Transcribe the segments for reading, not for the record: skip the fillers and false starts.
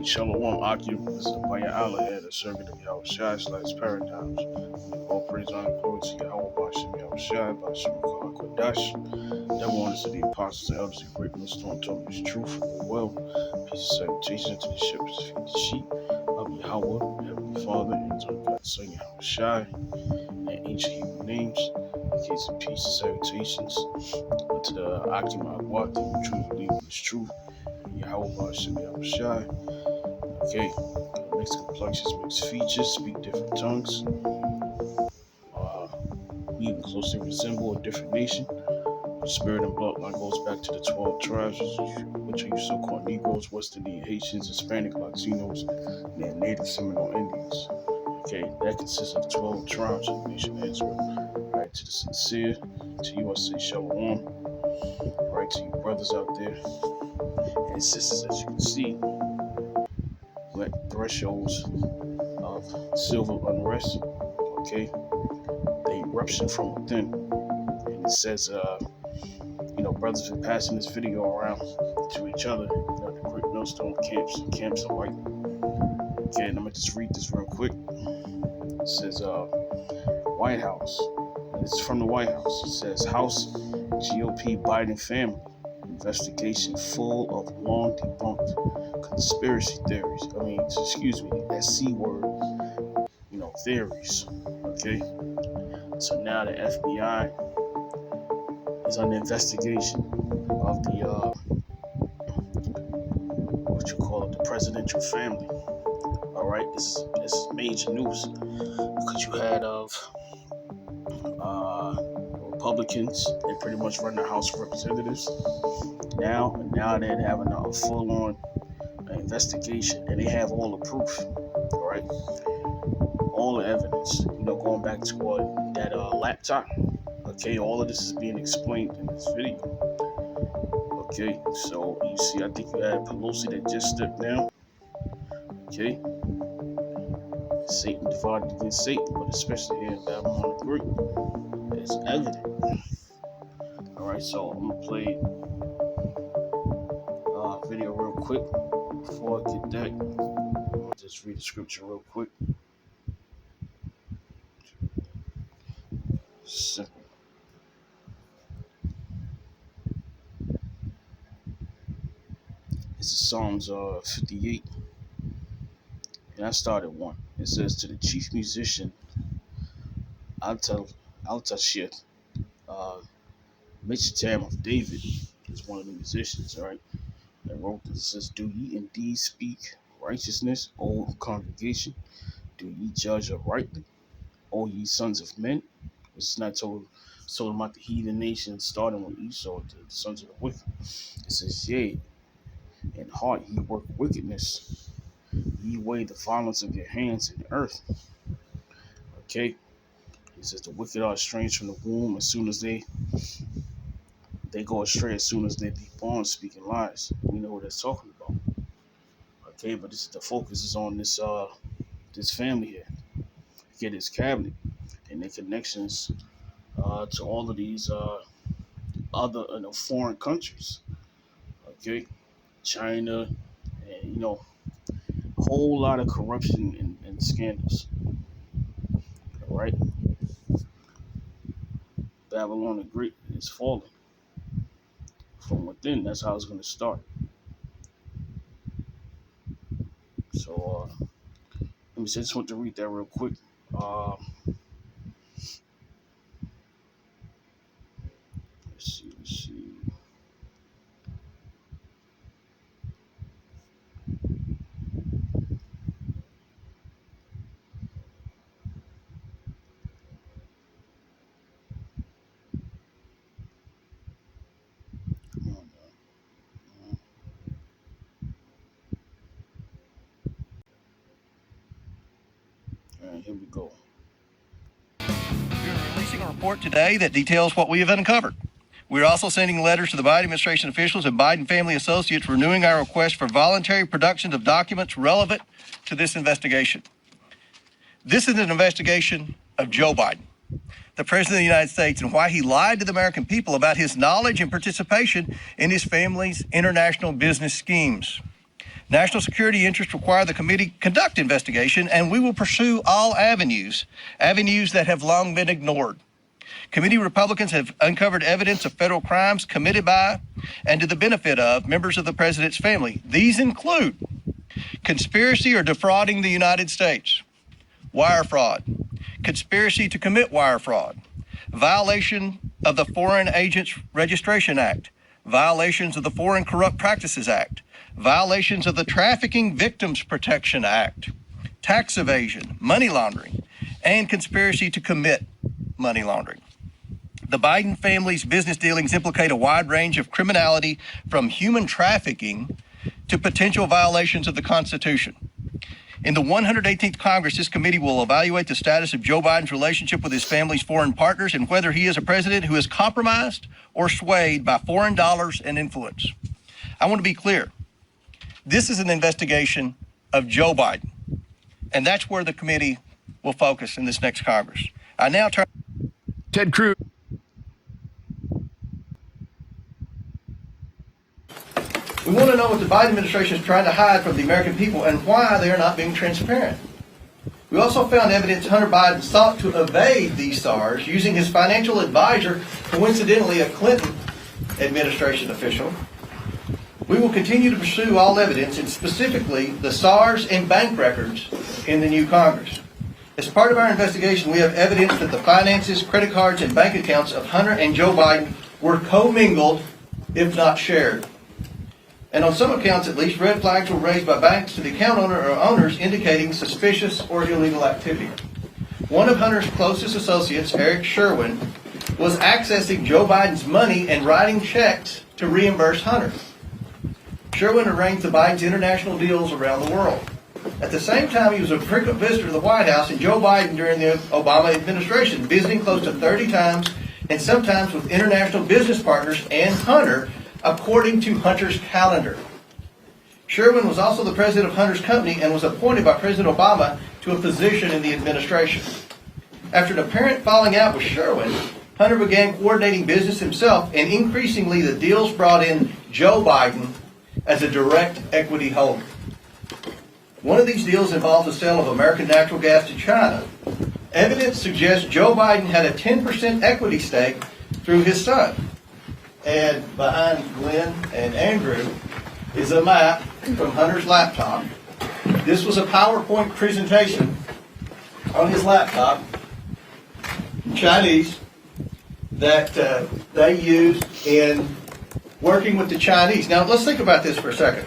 Shalom Akim is by Allah and the Surrogate of Yahawashi / paradigms. All praise, honor, and glory to Yahawashi, Yahawashi, BAHASHAM, Kodash. Devil wants to the apostles and elders of Greatmillstone told me his truth and well. Peace and salutation to the shepherds feed the sheep of Yahawah, Heavenly Father, and to God's Son Yahawashi, and ancient Hebrew names. In case of peace and salutations to the Akim Agwati, who truly believe in his truth. Yahawah should be Yahawashi. Okay, mixed complexions, mixed features, speak different tongues. We even closely resemble a different nation. The spirit and bloodline goes back to the 12 tribes, which are your so-called Negroes, West Indian, Haitians, Hispanic, Latinos, and Native Seminole Indians. Okay, that consists of the 12 tribes of the nation of Israel. Right, to the sincere, to you I say shalom. Right, to you brothers out there and sisters, as you can see, we're at thresholds of civil unrest. Okay, the eruption from within, and it says, brothers are passing this video around to each other. The Greatmillstone camps alike. Okay, and I'm gonna just read this real quick. It says, White House. It's from the White House. It says, House GOP Biden family investigation full of long debunked conspiracy theories. That C word, theories. Okay. So now the FBI is on the investigation of the the presidential family. All right, this is major news because you had Republicans. They pretty much run the House of Representatives now they're having a full-on investigation, and they have all the proof. All right, all the evidence. Going back to that laptop. Okay, all of this is being explained in this video. Okay, so you see, I think you had Pelosi that just stepped down. Okay, Satan divided against Satan, but especially here in Babylon the Great, it's evident. All right, so I'm gonna play a video real quick. Before I get that, I'll just read the scripture real quick. Simple. This is Psalms 58, and I started 1. It says, to the chief musician Altashith, Michtam of David is one of the musicians, all right, that wrote this. It says, do ye indeed speak righteousness, O congregation? Do ye judge uprightly, O ye sons of men? This is not told about the heathen nations, starting with Esau, the sons of the wicked. It says, yea, in heart ye work wickedness, ye weigh the violence of your hands in the earth. Okay, it says the wicked are estranged from the womb as soon as they go astray, as soon as they be born, speaking lies. We know what that's talking about. Okay, but the focus is on this family here. Get his cabinet and their connections to all of these other foreign countries. Okay, China, and a whole lot of corruption and scandals. All right, Babylon the Great is falling from within. That's how it's going to start. So let me say, I just want to read that real quick. Let's see. Here we go. We're releasing a report today that details what we have uncovered. We're also sending letters to the Biden administration officials and Biden family associates renewing our request for voluntary production of documents relevant to this investigation. This is an investigation of Joe Biden, the President of the United States, and why he lied to the American people about his knowledge and participation in his family's international business schemes. National security interests require the committee conduct investigation, and we will pursue all avenues that have long been ignored. Committee Republicans have uncovered evidence of federal crimes committed by and to the benefit of members of the president's family. These include conspiracy or defrauding the United States, wire fraud, conspiracy to commit wire fraud, violation of the Foreign Agents Registration Act, violations of the Foreign Corrupt Practices Act, violations of the Trafficking Victims Protection Act, tax evasion, money laundering, and conspiracy to commit money laundering. The Biden family's business dealings implicate a wide range of criminality, from human trafficking to potential violations of the Constitution. In the 118th Congress, this committee will evaluate the status of Joe Biden's relationship with his family's foreign partners and whether he is a president who is compromised or swayed by foreign dollars and influence. I want to be clear. This is an investigation of Joe Biden, and that's where the committee will focus in this next Congress. I now turn Ted Cruz. We want to know what the Biden administration is trying to hide from the American people and why they are not being transparent. We also found evidence Hunter Biden sought to evade these SARs using his financial advisor, coincidentally a Clinton administration official. We will continue to pursue all evidence, and specifically the SARs and bank records in the new Congress. As part of our investigation, we have evidence that the finances, credit cards, and bank accounts of Hunter and Joe Biden were commingled, if not shared. And on some accounts, at least, red flags were raised by banks to the account owner or owners indicating suspicious or illegal activity. One of Hunter's closest associates, Eric Sherwin, was accessing Joe Biden's money and writing checks to reimburse Hunter. Sherwin arranged the Biden's international deals around the world. At the same time, he was a frequent visitor to the White House, and Joe Biden during the Obama administration, visiting close to 30 times, and sometimes with international business partners and Hunter, according to Hunter's calendar. Sherwin was also the president of Hunter's company and was appointed by President Obama to a position in the administration. After an apparent falling out with Sherwin, Hunter began coordinating business himself, and increasingly the deals brought in Joe Biden as a direct equity holder. One of these deals involved the sale of American natural gas to China. Evidence suggests Joe Biden had a 10% equity stake through his son. And behind Glenn and Andrew is a map from Hunter's laptop. This was a PowerPoint presentation on his laptop, Chinese, that they used in working with the Chinese. Now, let's think about this for a second.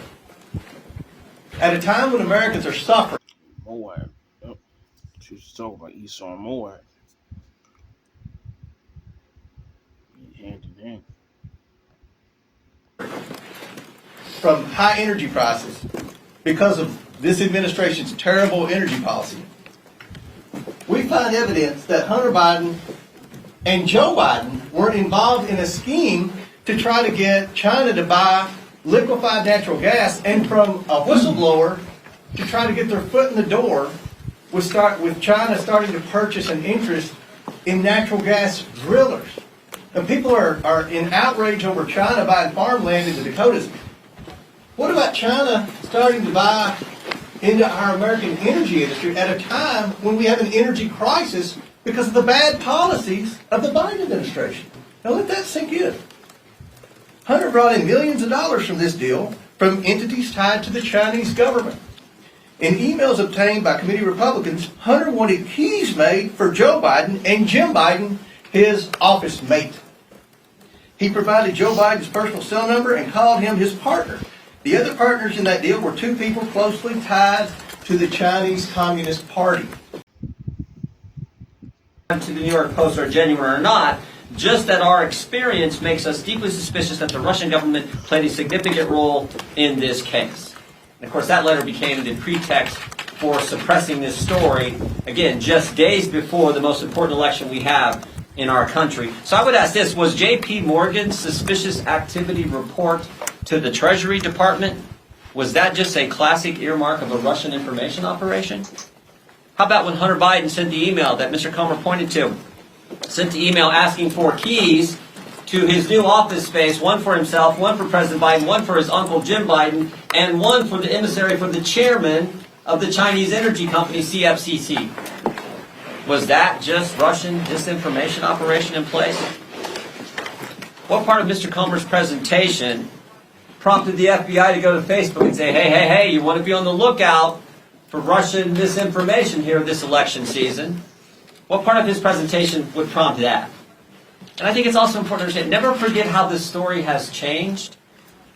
At a time when Americans are suffering. Moab. Yep. She was talking about Esau and Moab. Hand in hand. From high energy prices because of this administration's terrible energy policy, we find evidence that Hunter Biden and Joe Biden were involved in a scheme to try to get China to buy liquefied natural gas, and from a whistleblower to try to get their foot in the door with China starting to purchase an interest in natural gas drillers. And people are in outrage over China buying farmland in the Dakotas. What about China starting to buy into our American energy industry at a time when we have an energy crisis because of the bad policies of the Biden administration? Now let that sink in. Hunter brought in millions of dollars from this deal from entities tied to the Chinese government. In emails obtained by committee Republicans, Hunter wanted keys made for Joe Biden and Jim Biden, his office mate. He provided Joe Biden's personal cell number and called him his partner. The other partners in that deal were two people closely tied to the Chinese Communist Party. To the New York Post are genuine or not, just that our experience makes us deeply suspicious that the Russian government played a significant role in this case. And of course, that letter became the pretext for suppressing this story, again, just days before the most important election we have in our country. So I would ask this, was J.P. Morgan's suspicious activity report to the Treasury Department, was that just a classic earmark of a Russian information operation? How about when Hunter Biden sent the email that Mr. Comer pointed to, sent the email asking for keys to his new office space, one for himself, one for President Biden, one for his uncle Jim Biden, and one for the emissary for the chairman of the Chinese energy company CFCC. Was that just Russian disinformation operation in place? What part of Mr. Comer's presentation prompted the FBI to go to Facebook and say, hey, you want to be on the lookout for Russian misinformation here this election season? What part of his presentation would prompt that? And I think it's also important to understand, never forget how this story has changed.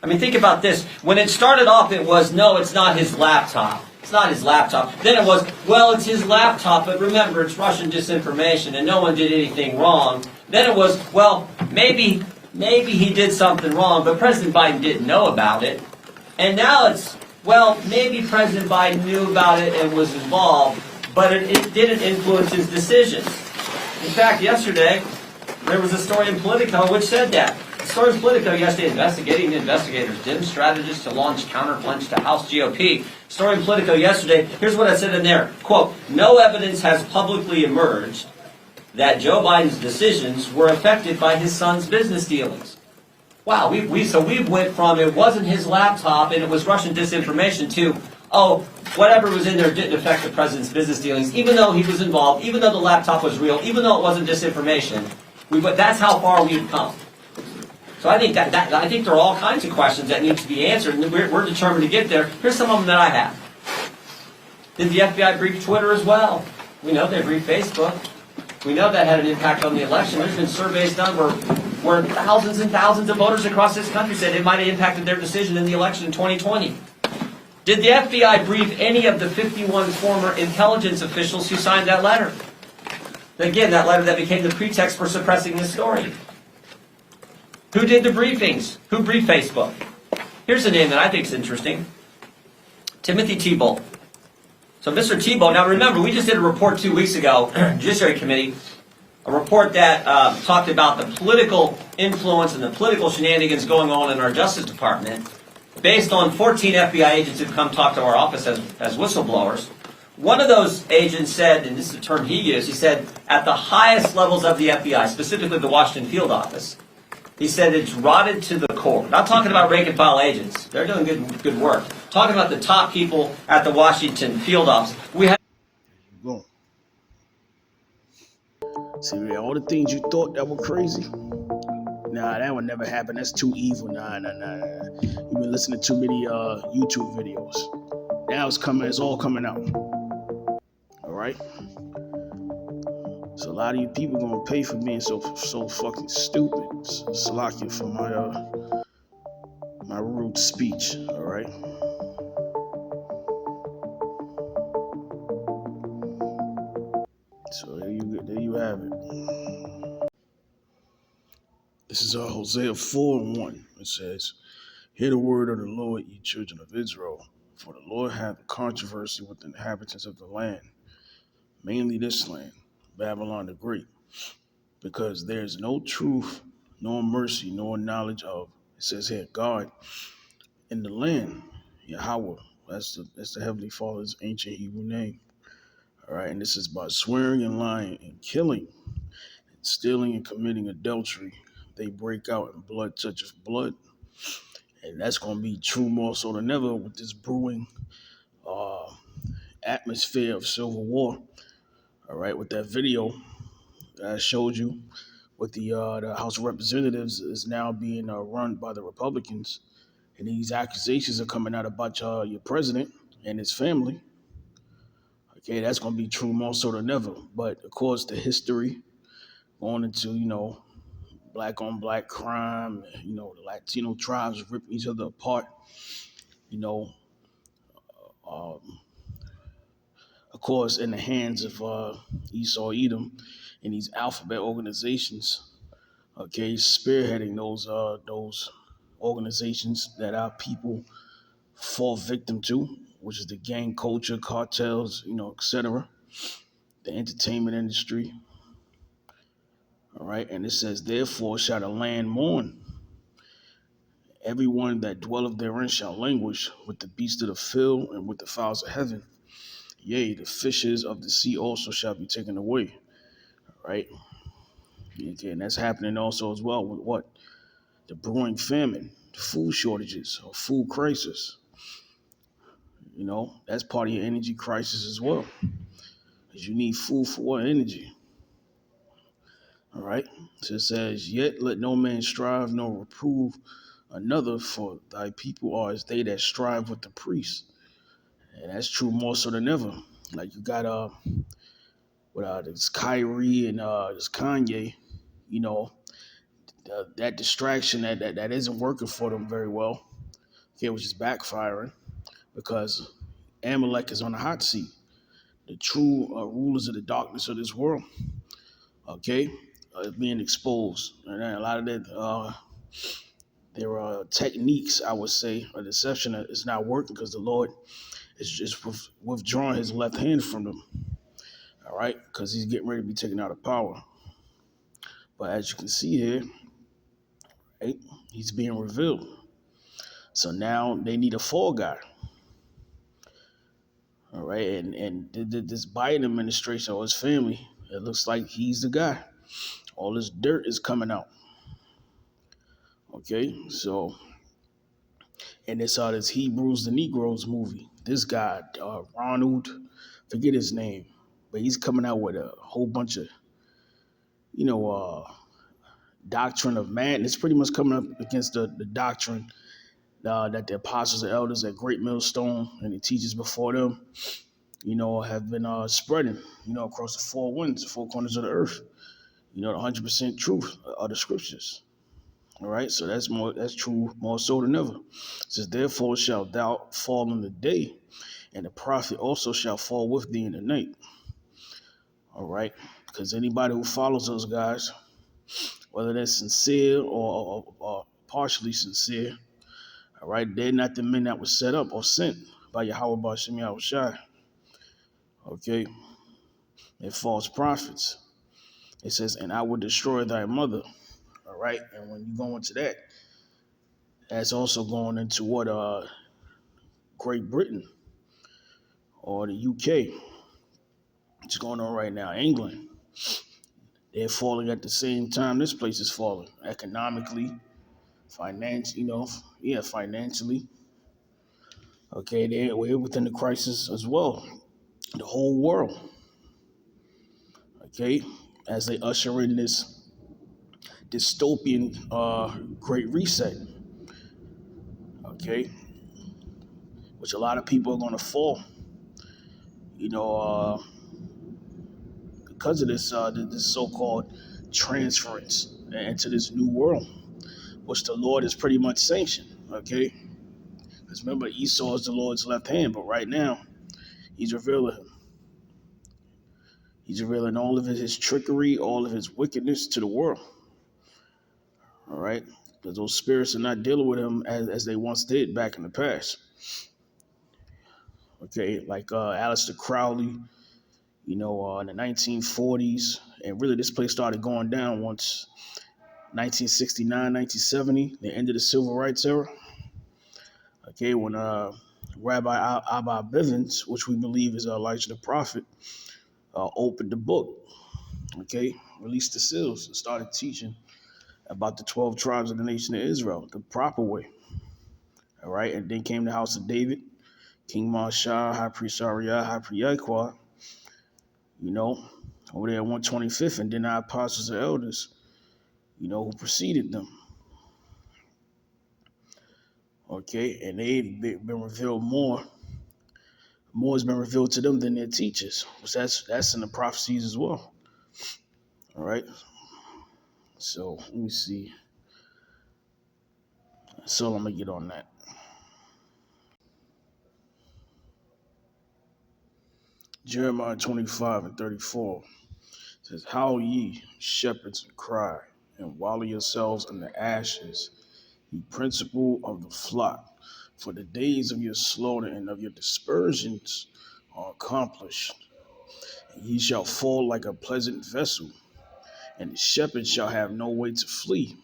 I mean, think about this. When it started off, it was, no, it's not his laptop. It's not his laptop. Then it was, well, it's his laptop, but remember, it's Russian disinformation, and no one did anything wrong. Then it was, well, maybe he did something wrong, but President Biden didn't know about it. And now it's, well, maybe President Biden knew about it and was involved, but it didn't influence his decisions. In fact, yesterday, there was a story in Politico which said that. The story in Politico yesterday, investigating investigators, dim strategists to launch counterpunch to House GOP. Story in Politico yesterday, here's what I said in there. Quote, no evidence has publicly emerged that Joe Biden's decisions were affected by his son's business dealings. Wow, we went from it wasn't his laptop and it was Russian disinformation to, oh, whatever was in there didn't affect the president's business dealings, even though he was involved, even though the laptop was real, even though it wasn't disinformation. That's how far we've come. So I think I think there are all kinds of questions that need to be answered, and we're determined to get there. Here's some of them that I have. Did the FBI brief Twitter as well? We know they briefed Facebook. We know that had an impact on the election. There's been surveys done where thousands and thousands of voters across this country said it might have impacted their decision in the election in 2020. Did the FBI brief any of the 51 former intelligence officials who signed that letter? Again, that letter that became the pretext for suppressing this story. Who did the briefings? Who briefed Facebook? Here's a name that I think is interesting. Timothy Thibault. So Mr. Thibault, now remember, we just did a report 2 weeks ago, Judiciary Committee, a report that talked about the political influence and the political shenanigans going on in our Justice Department based on 14 FBI agents who've come talk to our office as whistleblowers. One of those agents said, and this is the term he used, he said, at the highest levels of the FBI, specifically the Washington field office, he said it's rotted to the core. Not talking about rank and file agents. They're doing good work. Talking about the top people at the Washington field office. We have. Boom. See, all the things you thought that were crazy, nah, that would never happen. That's too evil. Nah. You've been listening to too many YouTube videos. Now it's all coming out. All right? So a lot of you people gonna pay for being so fucking stupid. Salakia for my rude speech, all right? So there you have it. This is Hosea 4:1. It says, hear the word of the Lord, ye children of Israel, for the Lord hath a controversy with the inhabitants of the land, mainly this land, Babylon the Great, because there is no truth, nor mercy, nor knowledge of, it says here, God in the land, Yahawah. That's the Heavenly Father's ancient Hebrew name. All right, and this is by swearing and lying and killing, and stealing and committing adultery. They break out and blood touches blood. And that's going to be true more so than ever with this brewing atmosphere of civil war. All right, with that video that I showed you, with the House of Representatives is now being run by the Republicans, and these accusations are coming out about your president and his family. Okay, that's going to be true more so than ever. But of course, the history going into black on black crime, the Latino tribes ripping each other apart, of course, in the hands of Esau Edom and these alphabet organizations, okay, spearheading those organizations that our people fall victim to, which is the gang culture, cartels, etc., the entertainment industry. All right, and it says, therefore shall the land mourn. Everyone that dwelleth therein shall languish with the beasts of the field and with the fowls of heaven. Yea, the fishes of the sea also shall be taken away. All right. Okay, and that's happening also as well with what? The brewing famine, food shortages, or food crisis. You know, that's part of your energy crisis as well. Because you need food for what? Energy. All right. So it says, yet let no man strive nor reprove another, for thy people are as they that strive with the priests. And that's true more so than ever. Like you got this Kyrie and this Kanye, you know, that distraction that isn't working for them very well. Okay, which is backfiring because Amalek is on the hot seat. The true rulers of the darkness of this world, okay, being exposed, and a lot of their techniques, I would say, a deception is not working because the Lord is just withdrawing His left hand from them. All right, because He's getting ready to be taken out of power. But as you can see here, right, He's being revealed. So now they need a fall guy. All right, and this Biden administration or his family, it looks like he's the guy. All this dirt is coming out. Okay, so and it's this Hebrews the Negroes movie. This guy, Ronald, forget his name, but he's coming out with a whole bunch of, you know, doctrine of man. It's pretty much coming up against the doctrine that the apostles and elders at Greatmillstone and the teachers before them, you know, have been spreading, you know, across the four winds, the four corners of the earth. You know, the 100% truth of the scriptures. All right, so that's true more so than ever. It says, therefore shalt thou fall in the day, and the prophet also shall fall with thee in the night. All right, because anybody who follows those guys, whether they're sincere or partially sincere, all right, they're not the men that were set up or sent by Yahawah BAHASHAM Yahawashi. Okay, they're false prophets. It says, and I will destroy thy mother. All right, and when you go into that, that's also going into what Great Britain or the UK. It's going on right now. England, they're falling at the same time this place is falling economically, financially. Okay, we're within the crisis as well. The whole world. Okay, as they usher in this dystopian Great Reset. Okay, which a lot of people are going to fall. You know, because of this so-called transference into this new world, which the Lord is pretty much sanctioned. Okay, because remember, Esau is the Lord's left hand, but right now He's revealing him. He's revealing all of his trickery, all of his wickedness to the world. All right, because those spirits are not dealing with him as they once did back in the past. Okay, like Aleister Crowley, you know, in the 1940s, and really this place started going down once 1969, 1970, the end of the civil rights era. Okay, when Rabbi Abba Bivens, which we believe is Elijah the prophet, opened the book, okay, released the seals, and started teaching about the 12 tribes of the nation of Israel, the proper way. All right, and then came the house of David, King Mashah, High Priest Ariah, High Priest Yaquah, you know, over there at 125th, and then our apostles and elders, you know, who preceded them. Okay, and they've been revealed more. More has been revealed to them than their teachers. Which that's in the prophecies as well. All right. So let me see. So I'm gonna get on that. Jeremiah 25 and 34 says, "Howl ye, shepherds, and cry, and wallow yourselves in the ashes, ye principal of the flock. For the days of your slaughter and of your dispersions are accomplished. And ye shall fall like a pleasant vessel, and the shepherd shall have no way to flee,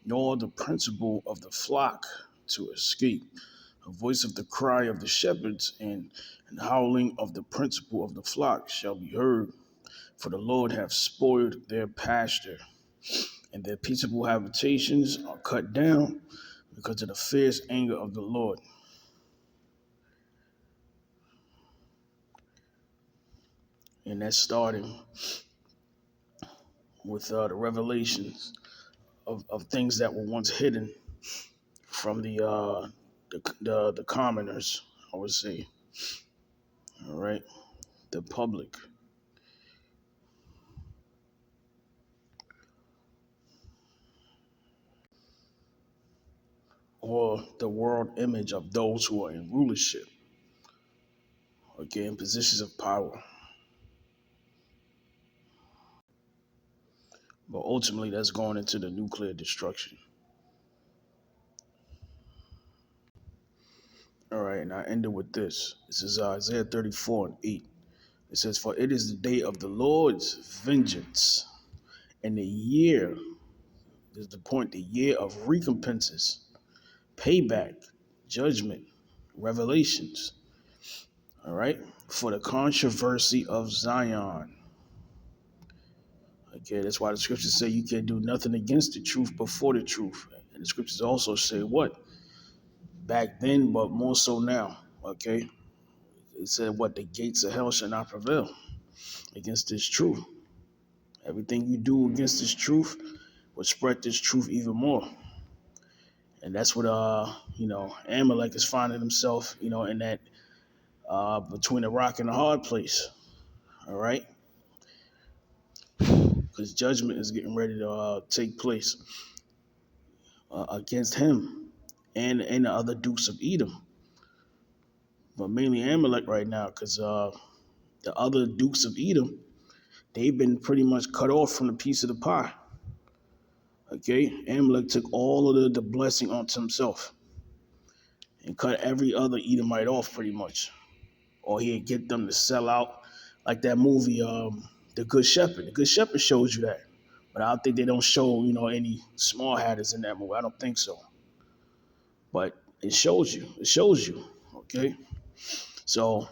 nor the principal of the flock to escape. A voice of the cry of the shepherds and howling of the principal of the flock shall be heard, for the Lord hath spoiled their pasture." and their peaceable habitations are cut down because of the fierce anger of the Lord. And that's starting with the revelations of things that were once hidden from the commoners, I would say. All right, the public. Or the world image of those who are in rulership, okay, in positions of power. But ultimately, that's going into the nuclear destruction. All right, and I ended with this. This is Isaiah 34:8. It says, "For it is the day of the Lord's vengeance, and the year," is the point, the year of recompenses, payback, judgment, revelations. All right, for the controversy of Zion. Okay, that's why the scriptures say you can't do nothing against the truth before the truth. And the scriptures also say what? Back then, but more so now. Okay, it said what? The gates of hell shall not prevail against this truth. Everything you do against this truth will spread this truth even more. And that's what Amalek is finding himself, in that between a rock and a hard place. All right, because judgment is getting ready to take place against him and the other dukes of Edom, but mainly Amalek right now, because the other dukes of Edom, they've been pretty much cut off from the piece of the pie. Okay, Amalek took all of the blessing onto himself and cut every other Edomite off pretty much, or he'd get them to sell out, like that movie, The Good Shepherd. The Good Shepherd shows you that, but I don't think they don't show any small hatters in that movie. I don't think so, but it shows you. It shows you. Okay, so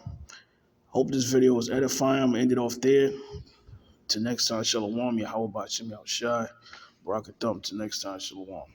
hope this video was edifying. I'm gonna end it off there. Till next time, Shalom, Yahawah, Yahawashi, Yahawashi, Barakathum. Till next time, Shalom.